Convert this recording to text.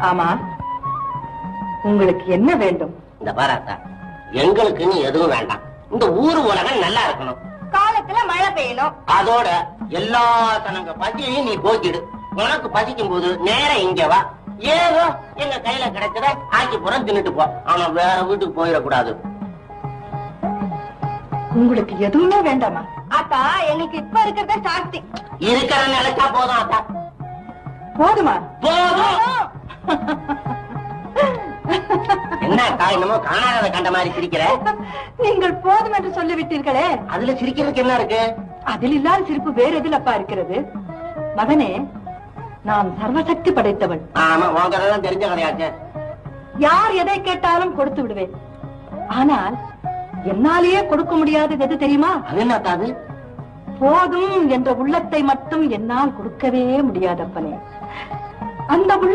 ஆமா, உங்களுக்கு என்ன வேண்டும்? இந்த பாராத்தா, எங்களுக்குன்னு எதுவும் வேண்டாம். இந்த ஊர் உலகம் நல்லா இருக்கணும். காலத்துல மழை பெய்யணும். அதோட எல்லா தனங்க பசியையும் நீ போக்கிடு. உனக்கு பசிக்கும் போது நேரம் இங்க வா. ஏதோ எங்க கையில கிடைச்சத ஆக்கி புறம் தின்னுட்டு போ. ஆனா வேற வீட்டுக்கு போயிடக்கூடாது. உங்களுக்கு எதுவுமே வேண்டாமா? அக்கா, எங்களுக்கு இப்ப இருக்கிறத சாஸ்தி. இருக்கிற நிலைச்சா போதும் அக்கா. போதுமா? போதும். என்ன அக்கா, என்னமோ காணாத கண்ட மாதிரி சிரிக்கிற? நீங்கள் போதும் என்று சொல்லிவிட்டீர்களே. அதுல சிரிக்கிறதுக்கு என்ன இருக்கு? அதில் இல்லாத சிரிப்பு வேற எதில் அப்பா இருக்கிறது? மகனே, நான் சர்வசக்தி படைத்தவன். ஆமா, உங்கதான் தெரிஞ்ச கிடையாச்சு. யார் எதை கேட்டாலும் கொடுத்து விடுவேன். ஆனால் என்னாலேயே கொடுக்க முடியாதது எது தெரியுமா? அது என்ன அது? போதும் என்ற உள்ளத்தை மட்டும் என்னால் கொடுக்கவே முடியாதப்பனே. அந்த